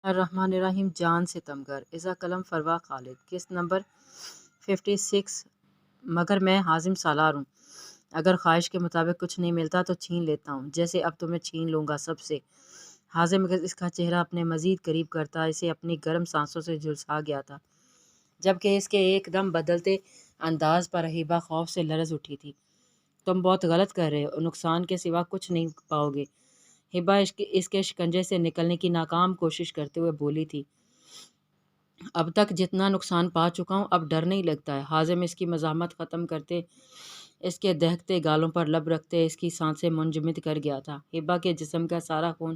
الرحمن الرحیم جان ستمگر اذا قلم فروا خالد قسط نمبر 56 مگر میں حازم سالار ہوں، اگر خواہش کے مطابق کچھ نہیں ملتا تو چھین لیتا ہوں، جیسے اب تمہیں چھین لوں گا سب سے۔ حازم اس کا چہرہ اپنے مزید قریب کرتا اسے اپنی گرم سانسوں سے جھلسا گیا تھا، جبکہ اس کے ایک دم بدلتے انداز پر ہیبا خوف سے لرز اٹھی تھی۔ تم بہت غلط کر رہے ہو، نقصان کے سوا کچھ نہیں پاؤ گے۔ ہیبا اس کے شکنجے سے نکلنے کی ناکام کوشش کرتے ہوئے بولی تھی، اب تک جتنا نقصان پا چکا ہوں اب ڈر نہیں لگتا ہے۔ حازم اس کی مزاحمت ختم کرتے اس کے دہکتے گالوں پر لب رکھتے اس کی سانسیں منجمد کر گیا تھا۔ ہیبا کے جسم کا سارا خون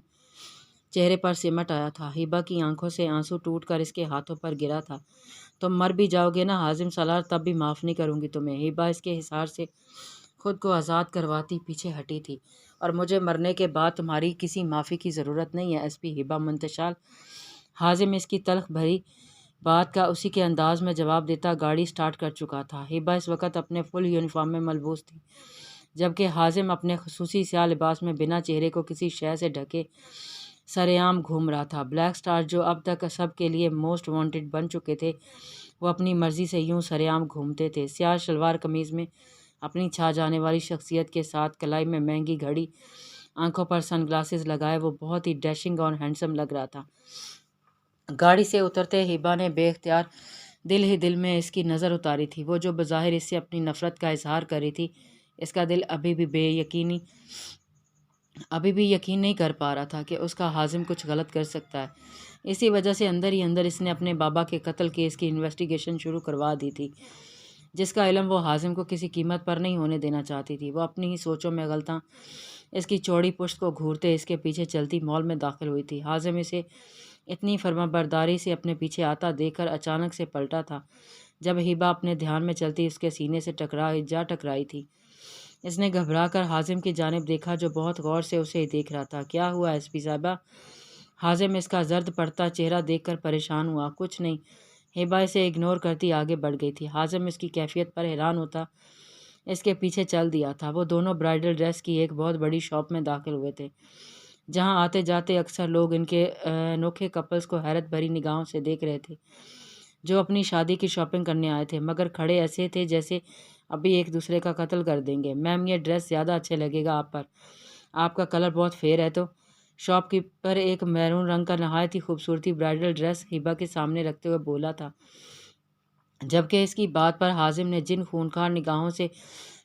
چہرے پر سمٹ آیا تھا، ہیبا کی آنکھوں سے آنسو ٹوٹ کر اس کے ہاتھوں پر گرا تھا۔ تم مر بھی جاؤ گے نا حازم سالار، تب بھی معاف نہیں کروں گی تمہیں۔ ہیبا اس کے حصار سے خود کو آزاد کرواتی پیچھے ہٹی تھی، اور مجھے مرنے کے بعد تمہاری کسی معافی کی ضرورت نہیں ہے ایس پی ہیبا منتشال۔ حازم اس کی تلخ بھری بات کا اسی کے انداز میں جواب دیتا گاڑی سٹارٹ کر چکا تھا۔ ہیبا اس وقت اپنے فل یونیفارم میں ملبوس تھی، جبکہ حازم اپنے خصوصی سیاہ لباس میں بنا چہرے کو کسی شے سے ڈھکے سرعام گھوم رہا تھا۔ بلیک سٹار جو اب تک سب کے لیے موسٹ وانٹڈ بن چکے تھے، وہ اپنی مرضی سے یوں سرعام گھومتے تھے، سیاہ شلوار قمیض میں اپنی چھا جانے والی شخصیت کے ساتھ، کلائی میں مہنگی گھڑی، آنکھوں پر سن گلاسز لگائے وہ بہت ہی ڈیشنگ اور ہینڈسم لگ رہا تھا۔ گاڑی سے اترتے ہیبا نے بے اختیار دل ہی دل میں اس کی نظر اتاری تھی۔ وہ جو بظاہر اس سے اپنی نفرت کا اظہار کر رہی تھی، اس کا دل ابھی بھی یقین نہیں کر پا رہا تھا کہ اس کا حازم کچھ غلط کر سکتا ہے۔ اسی وجہ سے اندر ہی اندر اس نے اپنے بابا کے قتل کیس کی انویسٹیگیشن شروع کروا دی تھی، جس کا علم وہ حازم کو کسی قیمت پر نہیں ہونے دینا چاہتی تھی۔ وہ اپنی ہی سوچوں میں غلطاں اس کی چوڑی پشت کو گھورتے اس کے پیچھے چلتی مال میں داخل ہوئی تھی۔ حازم اسے اتنی فرما برداری سے اپنے پیچھے آتا دیکھ کر اچانک سے پلٹا تھا، جب ہیبا اپنے دھیان میں چلتی اس کے سینے سے ٹکرائی تھی۔ اس نے گھبرا کر حازم کی جانب دیکھا، جو بہت غور سے اسے دیکھ رہا تھا۔ کیا ہوا ایس پی صاحبہ؟ حازم اس کا زرد پڑتا چہرہ دیکھ کر پریشان ہوا۔ کچھ نہیں، ہیبا اسے اگنور کرتی آگے بڑھ گئی تھی۔ حازم اس کی کیفیت پر حیران ہوتا اس کے پیچھے چل دیا تھا۔ وہ دونوں برائڈل ڈریس کی ایک بہت بڑی شاپ میں داخل ہوئے تھے، جہاں آتے جاتے اکثر لوگ ان کے انوکھے کپلز کو حیرت بھری نگاہوں سے دیکھ رہے تھے، جو اپنی شادی کی شاپنگ کرنے آئے تھے، مگر کھڑے ایسے تھے جیسے ابھی ایک دوسرے کا قتل کر دیں گے۔ میم، یہ ڈریس زیادہ اچھے لگے گا آپ پر، آپ کا کلر بہت فیئر ہے تو۔ شاپ کیپر ایک میرون رنگ کا نہایت ہی خوبصورتی برائڈل ڈریس ہیبا کے سامنے رکھتے ہوئے بولا تھا، جبکہ اس کی بات پر حازم نے جن خونخوار نگاہوں سے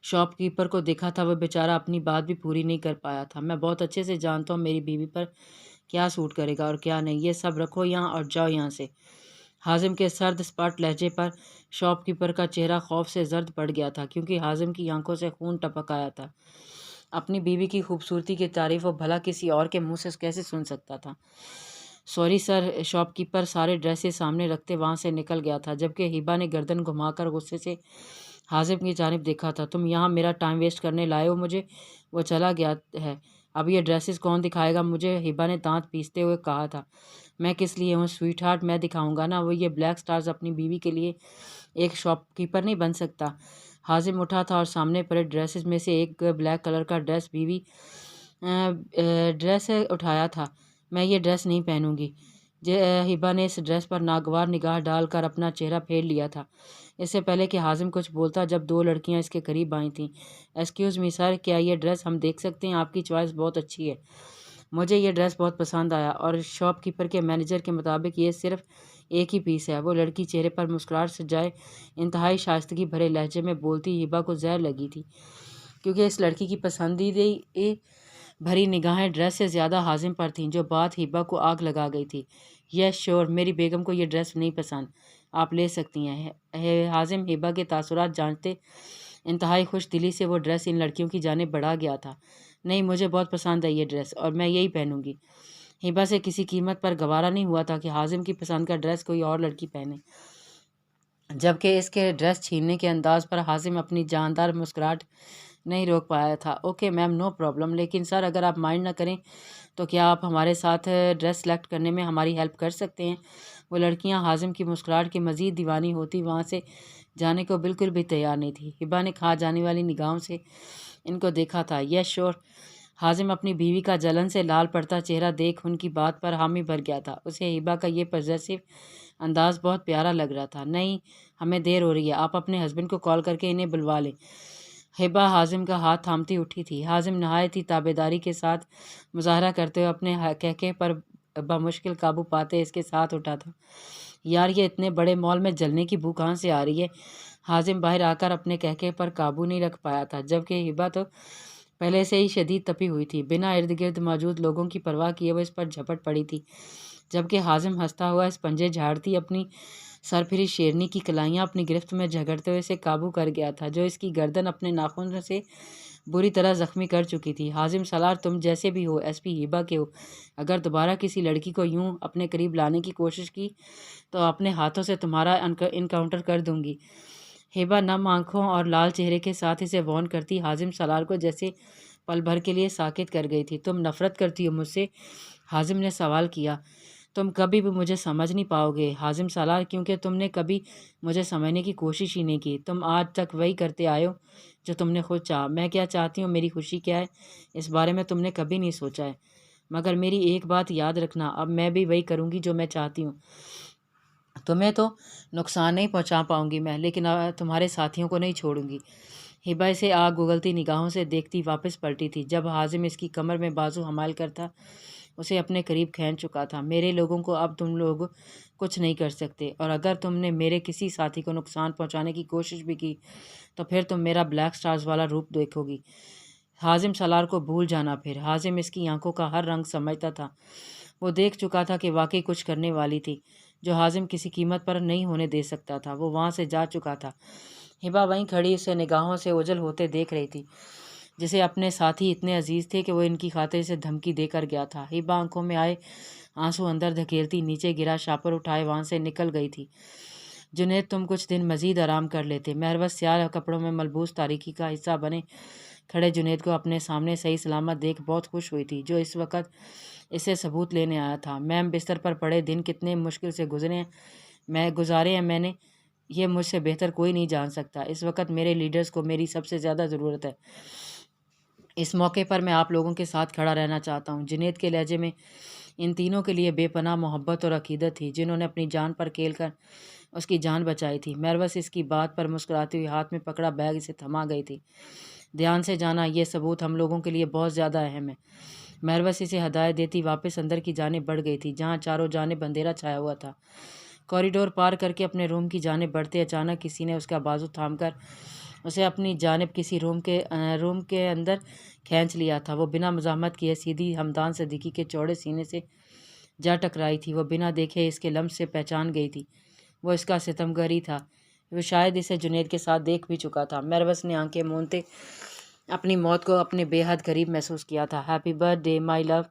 شاپ کیپر کو دیکھا تھا، وہ بیچارہ اپنی بات بھی پوری نہیں کر پایا تھا۔ میں بہت اچھے سے جانتا ہوں میری بیوی پر کیا سوٹ کرے گا اور کیا نہیں، یہ سب رکھو یہاں اور جاؤ یہاں سے۔ حازم کے سرد سپاٹ لہجے پر شاپ کیپر کا چہرہ خوف سے زرد پڑ گیا تھا، کیونکہ حازم کی آنکھوں سے خون ٹپک آیا تھا۔ اپنی بیوی کی خوبصورتی کی تعریف وہ بھلا کسی اور کے منہ سے کیسے سن سکتا تھا؟ Sorry sir. شاپ کیپر سارے ڈریسز سامنے رکھتے وہاں سے نکل گیا تھا، جبکہ ہیبا نے گردن گھما کر غصے سے حازم کی جانب دیکھا تھا۔ تم یہاں میرا ٹائم ویسٹ کرنے لائے ہو مجھے؟ وہ چلا گیا ہے، اب یہ ڈریسز کون دکھائے گا مجھے؟ ہیبا نے دانت پیستے ہوئے کہا تھا۔ میں کس لیے ہوں سویٹ ہارٹ، میں دکھاؤں گا نا۔ وہ یہ بلیک سٹارز اپنی بیوی کے لیے ایک شاپ کیپر نہیں بن سکتا؟ حازم اٹھا تھا اور سامنے پڑے ڈریسز میں سے ایک بلیک کلر کا ڈریس ڈریس اٹھایا تھا۔ میں یہ ڈریس نہیں پہنوں گی۔ ہیبا نے اس ڈریس پر ناگوار نگاہ ڈال کر اپنا چہرہ پھیر لیا تھا، اس سے پہلے کہ حازم کچھ بولتا، جب دو لڑکیاں اس کے قریب آئی تھیں۔ ایکسکیوز می سر، کیا یہ ڈریس ہم دیکھ سکتے ہیں؟ آپ کی چوائس بہت اچھی ہے، مجھے یہ ڈریس بہت پسند آیا، اور شاپ کیپر کے مینیجر کے مطابق یہ صرف ایک ہی پیس ہے۔ وہ لڑکی چہرے پر مسکراہٹ سجائے انتہائی شائستگی بھرے لہجے میں بولتی ہیبا کو زہر لگی تھی، کیونکہ اس لڑکی کی پسندیدہ بھری نگاہیں ڈریس سے زیادہ حازم پر تھیں، جو بات ہیبا کو آگ لگا گئی تھی۔ یس شور، میری بیگم کو یہ ڈریس نہیں پسند، آپ لے سکتی ہیں۔ حازم ہیبا کے تاثرات جانتے انتہائی خوش دلی سے وہ ڈریس ان لڑکیوں کی جانب بڑھا گیا تھا۔ نہیں، مجھے بہت پسند ہے یہ ڈریس، اور میں یہی پہنوں گی۔ ہیبا سے کسی قیمت پر گوارا نہیں ہوا تھا کہ حازم کی پسند کا ڈریس کوئی اور لڑکی پہنے، جبکہ اس کے ڈریس چھیننے کے انداز پر حازم اپنی جاندار مسکراہٹ نہیں روک پایا تھا۔ اوکے میم، نو پرابلم، لیکن سر اگر آپ مائنڈ نہ کریں تو کیا آپ ہمارے ساتھ ڈریس سلیکٹ کرنے میں ہماری ہیلپ کر سکتے ہیں؟ وہ لڑکیاں حازم کی مسکراہٹ کی مزید دیوانی ہوتی وہاں سے جانے کو بالکل بھی تیار نہیں تھی۔ ہیبا نے کھا جانے والی نگاہوں سے ان کو دیکھا تھا۔ یس شور، حازم اپنی بیوی کا جلن سے لال پڑتا چہرہ دیکھ ان کی بات پر حامی بھر گیا تھا۔ اسے ہبا کا یہ پوزیسو انداز بہت پیارا لگ رہا تھا۔ نہیں، ہمیں دیر ہو رہی ہے، آپ اپنے ہسبینڈ کو کال کر کے انہیں بلوا لیں۔ ہبا حازم کا ہاتھ تھامتی اٹھی تھی۔ حازم نہایت ہی تابعداری کے ساتھ مظاہرہ کرتے ہوئے اپنے کہکے پر بمشکل قابو پاتے اس کے ساتھ اٹھا تھا۔ یار، یہ اتنے بڑے مال میں جلنے کی بو کہاں سے آ رہی ہے؟ حازم باہر آ کر اپنے کہکے پر قابو نہیں رکھ پایا تھا، جبکہ ہبا تو پہلے سے ہی شدید تپی ہوئی تھی۔ بنا ارد گرد موجود لوگوں کی پرواہ کیے وہ اس پر جھپٹ پڑی تھی، جبکہ حازم ہنستا ہوا اس پنجے جھاڑتی اپنی سرپھری شیرنی کی کلائیاں اپنی گرفت میں جھگڑتے ہوئے اسے قابو کر گیا تھا، جو اس کی گردن اپنے ناخن سے بری طرح زخمی کر چکی تھی۔ حازم سالار، تم جیسے بھی ہو ایس پی ہبا کے ہو، اگر دوبارہ کسی لڑکی کو یوں اپنے قریب لانے کی کوشش کی تو اپنے ہاتھوں سے تمہارا انکاؤنٹر کر دوں گی۔ ہبا نم آنکھوں اور لال چہرے کے ساتھ اسے وارن کرتی حازم سالار کو جیسے پل بھر کے لیے ساکت کر گئی تھی۔ تم نفرت کرتی ہو مجھ سے؟ حازم نے سوال کیا۔ تم کبھی بھی مجھے سمجھ نہیں پاؤ گے حازم سالار، کیونکہ تم نے کبھی مجھے سمجھنے کی کوشش ہی نہیں کی۔ تم آج تک وہی کرتے آئے ہو جو تم نے خود چاہا۔ میں کیا چاہتی ہوں، میری خوشی کیا ہے، اس بارے میں تم نے کبھی نہیں سوچا ہے۔ مگر میری ایک بات یاد رکھنا، اب میں بھی وہی کروں گی جو میں چاہتی ہوں۔ تمہیں تو نقصان نہیں پہنچا پاؤں گی میں، لیکن تمہارے ساتھیوں کو نہیں چھوڑوں گی۔ ہبا اسے آگ اگلتی نگاہوں سے دیکھتی واپس پلٹی تھی۔ جب حازم اس کی کمر میں بازو حمال کرتا اسے اپنے قریب کھینچ چکا تھا۔ میرے لوگوں کو اب تم لوگ کچھ نہیں کر سکتے، اور اگر تم نے میرے کسی ساتھی کو نقصان پہنچانے کی کوشش بھی کی تو پھر تم میرا بلیک سٹارز والا روپ دیکھو گی۔ حازم سالار کو بھول جانا پھر۔ حازم اس کی آنکھوں کا ہر رنگ سمجھتا تھا۔ وہ دیکھ چکا تھا کہ واقعی کچھ کرنے والی تھی جو حازم کسی قیمت پر نہیں ہونے دے سکتا تھا۔ وہ وہاں سے جا چکا تھا۔ ہبا وہیں کھڑی اسے نگاہوں سے اوجھل ہوتے دیکھ رہی تھی، جسے اپنے ساتھی اتنے عزیز تھے کہ وہ ان کی خاطر اسے دھمکی دے کر گیا تھا۔ ہبا آنکھوں میں آئے آنسو اندر دھکیلتی نیچے گرا شاپر اٹھائے وہاں سے نکل گئی تھی۔ جنید، تم کچھ دن مزید آرام کر لیتے۔ مہروش سیاہ کپڑوں میں ملبوس تاریکی کا حصہ بنے کھڑے جنید کو اپنے سامنے صحیح سلامت دیکھ بہت خوش ہوئی تھی، جو اس وقت اسے ثبوت لینے آیا تھا۔ میم، بستر پر پڑے دن کتنے مشکل سے گزارے ہیں میں نے، یہ مجھ سے بہتر کوئی نہیں جان سکتا۔ اس وقت میرے لیڈرز کو میری سب سے زیادہ ضرورت ہے۔ اس موقع پر میں آپ لوگوں کے ساتھ کھڑا رہنا چاہتا ہوں۔ جنید کے لہجے میں ان تینوں کے لیے بے پناہ محبت اور عقیدت تھی، جنہوں نے اپنی جان پر کھیل کر اس کی جان بچائی تھی۔ مہروش اس کی بات پر مسکراتی ہوئی ہاتھ میں پکڑا بیگ اسے تھما گئی تھی۔ دھیان سے جانا، یہ ثبوت ہم لوگوں کے لیے بہت زیادہ اہم ہے۔ مہروش اسے ہدایت دیتی واپس اندر کی جانب بڑھ گئی تھی، جہاں چاروں جانب اندھیرا چھایا ہوا تھا۔ کوریڈور پار کر کے اپنے روم کی جانب بڑھتے اچانک کسی نے اس کا بازو تھام کر اسے اپنی جانب کسی روم کے اندر کھینچ لیا تھا۔ وہ بنا مزاحمت کیے سیدھی حمدان صدیقی کے چوڑے سینے سے جا ٹکرائی تھی۔ وہ بنا دیکھے اس کے لمس سے پہچان گئی تھی۔ وہ اس کا ستمگر ہی تھا۔ وہ شاید اسے جنید کے ساتھ دیکھ بھی چکا تھا۔ مہروش نے آنکھیں مونتے اپنی موت کو اپنے بے حد قریب محسوس کیا تھا۔ ہیپی برتھ ڈے مائی لو،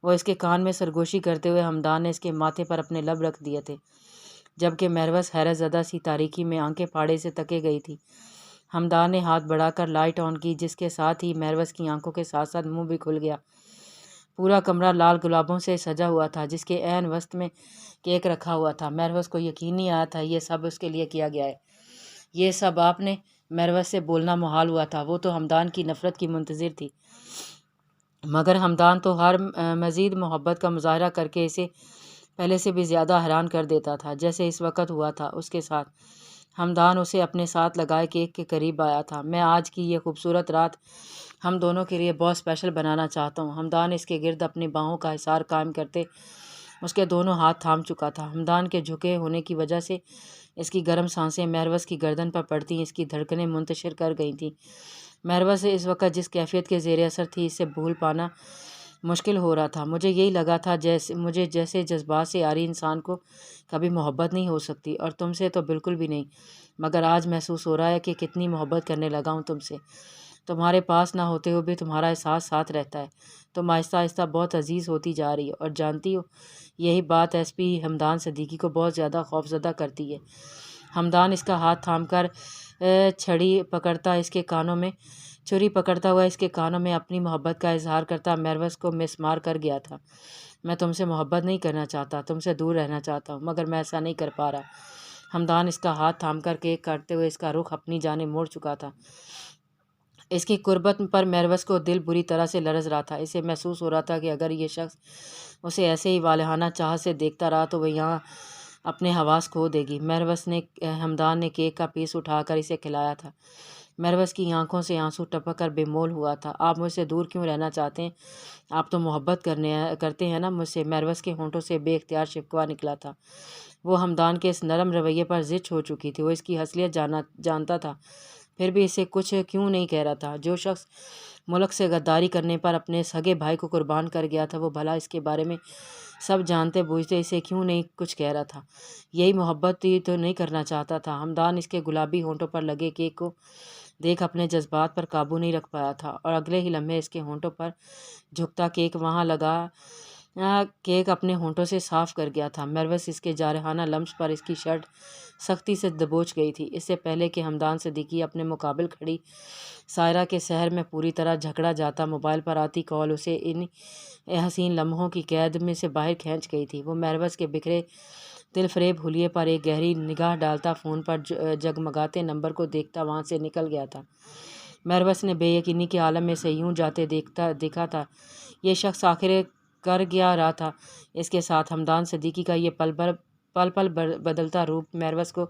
وہ اس کے کان میں سرگوشی کرتے ہوئے حمدان نے اس کے ماتھے پر اپنے لب رکھ دیے تھے، جبکہ مہروش حیرت زدہ سی تاریکی میں آنکھیں پھاڑے سے تکے گئی تھی۔ حمدان نے ہاتھ بڑھا کر لائٹ آن کی، جس کے ساتھ ہی مہروش کی آنکھوں کے ساتھ ساتھ منہ بھی کھل گیا۔ پورا کمرہ لال گلابوں سے سجا ہوا تھا، جس کے عین وسط میں کیک رکھا ہوا تھا۔ مہروش کو یقین نہیں آیا تھا یہ سب اس کے لیے کیا گیا ہے۔ یہ سب آپ نے؟ مہروش سے بولنا محال ہوا تھا۔ وہ تو حمدان کی نفرت کی منتظر تھی، مگر حمدان تو ہر مزید محبت کا مظاہرہ کر کے اسے پہلے سے بھی زیادہ حیران کر دیتا تھا، جیسے اس وقت ہوا تھا اس کے ساتھ۔ حمدان اسے اپنے ساتھ لگائے کیک کے قریب آیا تھا۔ میں آج کی یہ خوبصورت رات ہم دونوں کے لیے بہت اسپیشل بنانا چاہتا ہوں۔ حمدان اس کے گرد اپنی باہوں کا حصار قائم کرتے اس کے دونوں ہاتھ تھام چکا تھا۔ حمدان کے جھکے ہونے کی وجہ سے اس کی گرم سانسیں مہروش کی گردن پر پڑتی اس کی دھڑکنیں منتشر کر گئی تھیں۔ مہروش اس وقت جس کیفیت کے زیر اثر تھی، اسے بھول پانا مشکل ہو رہا تھا۔ مجھے یہی لگا تھا جیسے جذبات سے عاری انسان کو کبھی محبت نہیں ہو سکتی، اور تم سے تو بالکل بھی نہیں، مگر آج محسوس ہو رہا ہے کہ کتنی محبت کرنے لگا ہوں تم سے۔ تمہارے پاس نہ ہوتے ہوئے بھی تمہارا احساس ساتھ رہتا ہے۔ تم آہستہ آہستہ بہت عزیز ہوتی جا رہی ہو، اور جانتی ہو یہی بات ایس پی حمدان صدیقی کو بہت زیادہ خوفزدہ کرتی ہے۔ حمدان اس کا ہاتھ تھام کر چھری پکڑتا ہوا اس کے کانوں میں اپنی محبت کا اظہار کرتا مہروش کو مسمار کر گیا تھا۔ میں تم سے محبت نہیں کرنا چاہتا، تم سے دور رہنا چاہتا ہوں، مگر میں ایسا نہیں کر پا رہا۔ حمدان اس کا ہاتھ تھام کر کیک کاٹتے ہوئے اس کا رخ اپنی جانب موڑ چکا تھا، اس کی قربت پر میرویس کو دل بری طرح سے لرز رہا تھا۔ اسے محسوس ہو رہا تھا کہ اگر یہ شخص اسے ایسے ہی والہانہ چاہت سے دیکھتا رہا تو وہ یہاں اپنے حواس کھو دے گی۔ ہمدان نے کیک کا پیس اٹھا کر اسے کھلایا تھا۔ میرویس کی آنکھوں سے آنسو ٹپک کر بے مول ہوا تھا۔ آپ مجھ سے دور کیوں رہنا چاہتے ہیں؟ آپ تو محبت کرتے ہیں نا مجھ سے؟ میرویس کے ہونٹوں سے بے اختیار شکوہ نکلا تھا۔ وہ ہمدان کے اس نرم رویے پر زچ ہو چکی تھی۔ وہ اس کی حیثیت جانتا تھا، پھر بھی اسے کچھ کیوں نہیں کہہ رہا تھا؟ جو شخص ملک سے غداری کرنے پر اپنے سگے بھائی کو قربان کر گیا تھا، وہ بھلا اس کے بارے میں سب جانتے بوجھتے اسے کیوں نہیں کچھ کہہ رہا تھا؟ یہی محبت ہی تو نہیں کرنا چاہتا تھا؟ ہمدان اس کے گلابی ہونٹوں پر لگے کیک کو دیکھ اپنے جذبات پر قابو نہیں رکھ پایا تھا، اور اگلے ہی لمحے اس کے ہونٹوں پر جھکتا کیک وہاں لگا کیک اپنے ہونٹوں سے صاف کر گیا تھا۔ میرویس اس کے جارحانہ لمس پر اس کی شرٹ سختی سے دبوچ گئی تھی۔ اس سے پہلے کہ ہمدان صدیقی اپنے مقابل کھڑی سائرہ کے سحر میں پوری طرح جھگڑا جاتا، موبائل پر آتی کال اسے ان حسین لمحوں کی قید میں سے باہر کھینچ گئی تھی۔ وہ میرویس کے بکھرے دل فریب حلیے پر ایک گہری نگاہ ڈالتا، فون پر جگمگاتے نمبر کو دیکھتا وہاں سے نکل گیا تھا۔ میرویس نے بے یقینی کے عالم میں سے یوں جاتے دیکھا تھا۔ یہ شخص آخر کر گیا رہا تھا اس کے ساتھ؟ ہمدان صدیقی کا یہ پل پل بدلتا روپ میرویس کو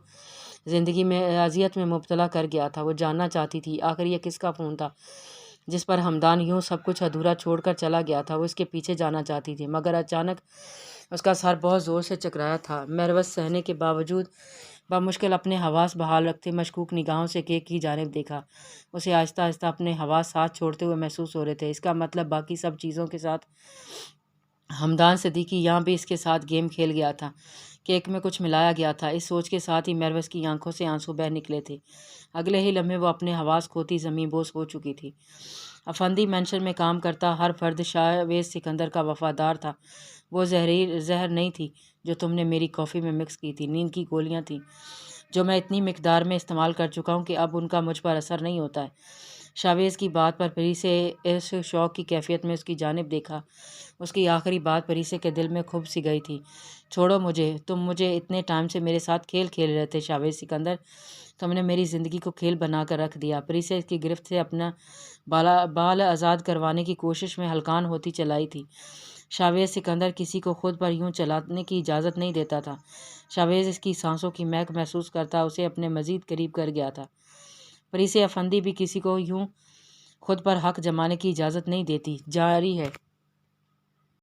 زندگی میں اذیت میں مبتلا کر گیا تھا۔ وہ جاننا چاہتی تھی آخر یہ کس کا فون تھا جس پر ہمدان یوں سب کچھ ادھورا چھوڑ کر چلا گیا تھا۔ وہ اس کے پیچھے جانا چاہتی تھی، مگر اچانک اس کا سر بہت زور سے چکرایا تھا۔ میرویس سہنے کے باوجود بمشکل اپنے حواس بحال رکھتے مشکوک نگاہوں سے کیک کی جانب دیکھا۔ اسے آہستہ آہستہ اپنے حواس ساتھ چھوڑتے ہوئے محسوس ہو رہے تھے۔ اس کا مطلب باقی سب چیزوں کے ساتھ ہمدان صدیقی یہاں بھی اس کے ساتھ گیم کھیل گیا تھا، کیک میں کچھ ملایا گیا تھا۔ اس سوچ کے ساتھ ہی میرویس کی آنکھوں سے آنسو بہہ نکلے تھے۔ اگلے ہی لمحے وہ اپنے حواس کھوتی زمیں بوس ہو چکی تھی۔ افندی مینشن میں کام کرتا ہر فرد شاویز سکندر کا وفادار تھا۔ وہ زہر نہیں تھی جو تم نے میری کافی میں مکس کی تھی، نیند کی گولیاں تھیں جو میں اتنی مقدار میں استعمال کر چکا ہوں کہ اب ان کا مجھ پر اثر نہیں ہوتا ہے۔ شاویز کی بات پر پریسے اس شوق کی کیفیت میں اس کی جانب دیکھا۔ اس کی آخری بات پریسے کے دل میں کھب سی گئی تھی۔ چھوڑو مجھے، تم مجھے اتنے ٹائم سے میرے ساتھ کھیل کھیل رہے تھے شاویز سکندر، تم نے میری زندگی کو کھیل بنا کر رکھ دیا۔ پریسے اس کی گرفت سے اپنا بال آزاد کروانے کی کوشش میں ہلکان ہوتی چلائی تھی۔ شاویز سکندر کسی کو خود پر یوں چلانے کی اجازت نہیں دیتا تھا۔ شاویز اس کی سانسوں کی مہک محسوس کرتا اسے اپنے مزید قریب کر گیا تھا۔ پریسے افندی بھی کسی کو یوں خود پر حق جمانے کی اجازت نہیں دیتی۔ جاری ہے